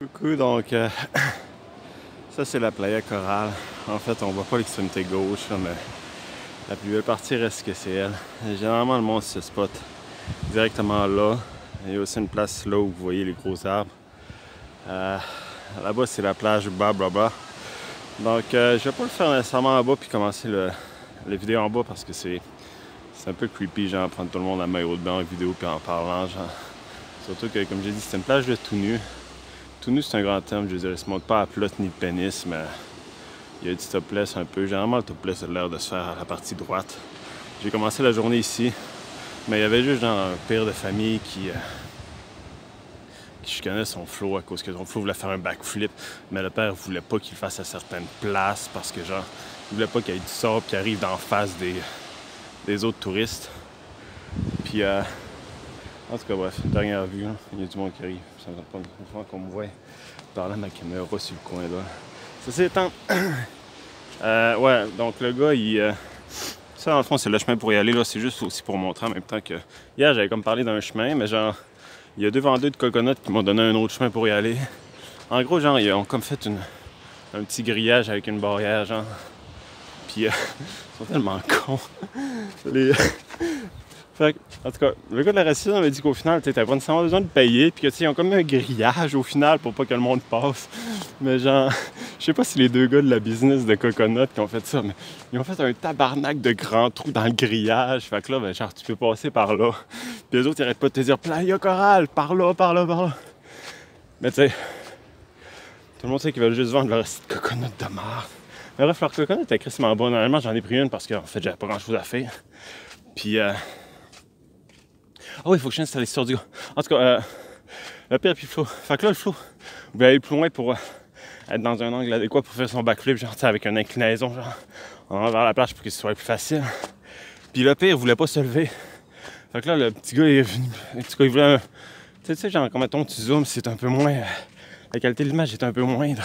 Coucou, donc ça c'est la Playa Coral. En fait, on voit pas l'extrémité gauche, là, mais la plus belle partie reste que c'est elle. Et généralement, le monde se spot directement là. Il y a aussi une place là où vous voyez les gros arbres. Là-bas, c'est la plage Blah. Donc, je vais pas le faire nécessairement en bas puis commencer les vidéos en bas parce que c'est un peu creepy, genre prendre tout le monde à maillot de bain en vidéo puis en parlant, genre. Surtout que, comme j'ai dit, c'est une plage de tout nu. Tout nu, c'est un grand terme, je veux dire, il se montre pas à plot ni de pénis, mais il y a du topless un peu. Généralement, le topless a l'air de se faire à la partie droite. J'ai commencé la journée ici, mais il y avait juste genre un père de famille qui chicanait son flow à cause que son flow voulait faire un backflip, mais le père voulait pas qu'il le fasse à certaines places parce que genre, il voulait pas qu'il y ait du sable qui arrive d'en face des autres touristes. Puis en tout cas, bref, dernière vue, hein. Il y a du monde qui arrive. Ça me donne pas une fois qu'on me voit parler à ma caméra sur le coin là. Ceci étant, ouais, donc le gars, ça dans le fond, c'est le chemin pour y aller, là. C'est juste aussi pour montrer en même temps que. Hier, j'avais comme parlé d'un chemin, mais genre, il y a deux vendeurs de coconuts qui m'ont donné un autre chemin pour y aller. En gros, genre, ils ont comme fait un petit grillage avec une barrière, genre. Puis, ils sont tellement cons. Fait que, en tout cas, le gars de la réception m'a dit qu'au final, tu n'avais pas nécessairement besoin de payer, puis que, ils ont comme mis un grillage au final pour pas que le monde passe. Mais genre, je sais pas si les deux gars de la business de coconut qui ont fait ça, mais ils ont fait un tabarnak de grands trous dans le grillage. Fait que là, ben, genre, tu peux passer par là. Puis les autres, ils arrêtent pas de te dire Playa Coral, par là. Mais tu sais, tout le monde sait qu'ils veulent juste vendre leur recette de coconut de merde. Mais bref, leur coconut était crissement bon. Normalement, j'en ai pris une parce qu'en fait, j'avais pas grand chose à faire. Puis, ah oui, il faut que je finisse l'histoire du gars. En tout cas, le pire puis le flow. Fait que là, le flow, vous allez aller plus loin pour être dans un angle adéquat pour faire son backflip, genre, avec une inclinaison, genre, en allant vers la plage pour que ce soit plus facile. Puis le pire, il voulait pas se lever. Fait que là, le petit gars, il est venu. Le petit gars, il voulait un. Tu sais, genre, quand mettons, tu zoomes, c'est un peu moins. La qualité de l'image est un peu moindre.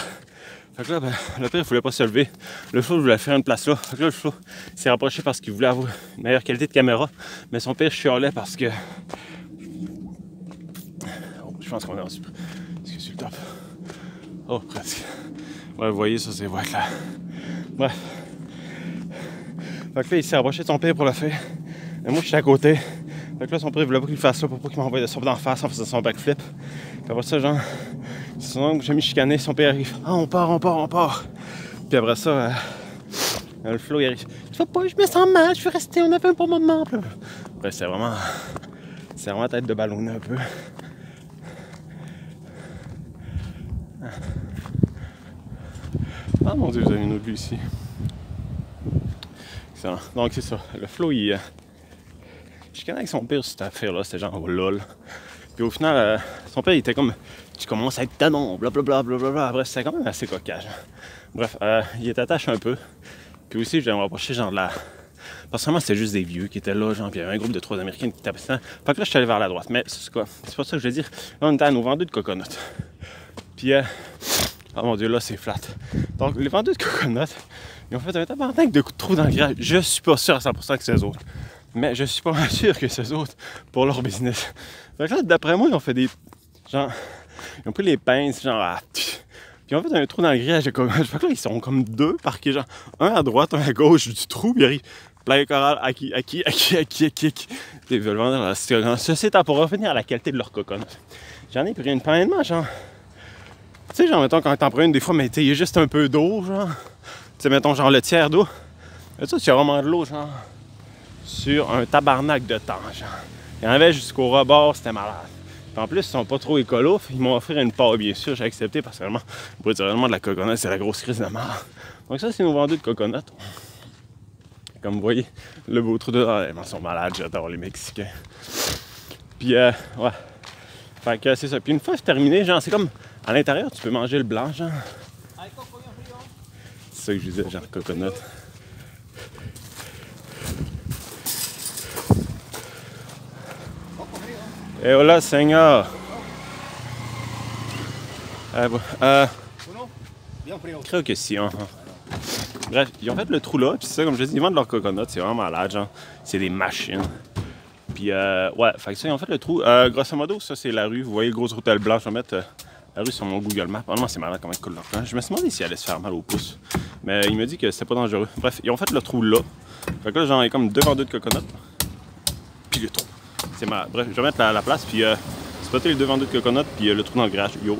Fait que là, ben, le pire, il voulait pas se lever. Le flow, il voulait faire une place là. Fait que là, le flow s'est rapproché parce qu'il voulait avoir une meilleure qualité de caméra. Mais son père chialait parce que. Oh, je pense qu'on est en super. Est-ce que c'est le top? Oh, presque. Ouais, vous voyez, ça, c'est vrai là. Bref. Fait que là, il s'est rapproché de son père pour le faire. Mais moi, je suis à côté. Fait que là, son père, il voulait pas qu'il fasse ça pour pas qu'il m'envoie de sable d'en face en faisant son backflip. Puis après ça, genre. C'est son oncle, j'ai mis chicané, son père arrive. Ah, on part. Puis après ça, le flow, il arrive. Tu vas pas, je me sens mal, je veux rester, on a fait un bon moment. Bref, c'est vraiment tête de ballonner un peu. Ah mon dieu, vous avez une autre vue ici. Excellent. Donc c'est ça, le flow, il chicanait avec son père sur cette affaire-là, c'était genre lol. Puis au final, son père, il était comme. Tu commences à être canon, blablabla. Bref, c'était quand même assez cocasse. Bref, il était attaché un peu. Puis aussi, je vais me rapprocher genre de la. Parce que vraiment, c'était juste des vieux qui étaient là, genre, puis il y avait un groupe de 3 Américains qui tapaient ça. Fait que là, je suis allé vers la droite. Mais c'est quoi? C'est pas ça que je veux dire. Là, on était à nos vendeurs de coconuts. Puis, oh mon dieu, là, c'est flat. Donc, les vendeurs de coconuts, ils ont fait un tabarnak de trous dans le grillage. Je suis pas sûr à 100% que c'est eux autres. Mais je suis pas sûr que c'est eux autres pour leur business. Fait que là, d'après moi, ils ont fait des. Genre. Ils ont pris les pinces, genre. Puis ils ont fait un trou dans le grillage de coconut. Fait que là, ils sont comme deux parqués, genre. Un à droite, un à gauche du trou. Puis ils arrivent. Playa Coral, Aki. Ils veulent vendre la situation. Ceci étant pour revenir à la qualité de leur coconut. J'en ai pris une pleinement, genre. Tu sais, genre, mettons, quand t'en prends une, des fois, mais tu sais, il y a juste un peu d'eau, genre. Tu sais, mettons, genre, le tiers d'eau. Et ça, c'est vraiment de l'eau, genre. Sur un tabarnak de temps, genre. Il y en avait jusqu'au rebord, c'était malade. Puis en plus, ils sont pas trop écolos, ils m'ont offert une part, bien sûr, j'ai accepté parce que vraiment, pour dire vraiment de la coconut, c'est la grosse crise de mort. Donc ça, c'est nos vendeurs de coconut. Comme vous voyez, le beau trou de... Ah, ils sont malades, j'adore les Mexicains. Puis, ouais. Fait que c'est ça. Puis une fois c'est terminé, genre, c'est comme, à l'intérieur, tu peux manger le blanc, genre. C'est ça que je disais, genre, coconut. Et hola, señor. Creo que si, Bref, ils ont fait le trou là, puis c'est ça, comme je dis, ils vendent leur coconut, c'est vraiment malade, genre. C'est des machines. Puis, ouais, fait que ça, ils ont fait le trou. Grosso modo, ça, c'est la rue. Vous voyez le gros hôtel blanc, je vais mettre la rue sur mon Google Maps. Honnêtement, c'est malade comment il coule leur camp. Je me suis demandé s'il allait se faire mal au pouce. Mais il m'a dit que c'était pas dangereux. Bref, ils ont fait le trou là. Fait que là, j'en ai comme 2 vendeurs de coconuts. Puis le trou. C'est malade. Bref, je vais mettre la place, puis spotter les 2 vendeurs de coconuts, puis le trou dans le garage. Yo!